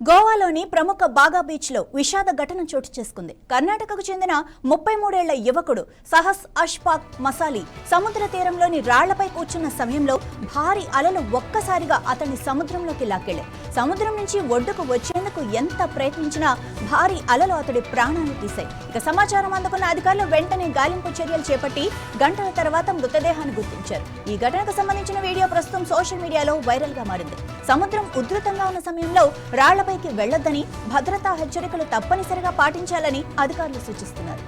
గోవాలోని ప్రముఖ బాగా బీచ్ లో విషాద ఘటన చోటు చేసుకుంది. కర్ణాటకకు చెందిన 33 ఏళ్ల యువకుడు సహస్ అష్ఫాక్ మసాలి సముద్ర తీరంలోని రాళ్లపై కూర్చున్న సమయంలో భారీ అలలు ఒక్కసారిగా అతన్ని సముద్రంలోకి లాక్కెళ్లాయి. సముద్రం నుంచి ఒడ్డుకు వచ్చేందుకు ఎంత ప్రయత్నించినా భారీ అలలు అతడి ప్రాణాలు తీశాయి. ఇక సమాచారం అందుకున్న అధికారులు వెంటనే గాలింపు చర్యలు చేపట్టి గంటల తర్వాత మృతదేహాన్ని గుర్తించారు. ఈ ఘటనకు సంబంధించిన వీడియో ప్రస్తుతం సోషల్ మీడియాలో వైరల్ గా మారింది. సముద్రం ఉధృతంగా ఉన్న సమయంలో రాళ్లపైకి వెళ్లొద్దని, భద్రతా హెచ్చరికలు తప్పనిసరిగా పాటించాలని అధికారులు సూచిస్తున్నారు.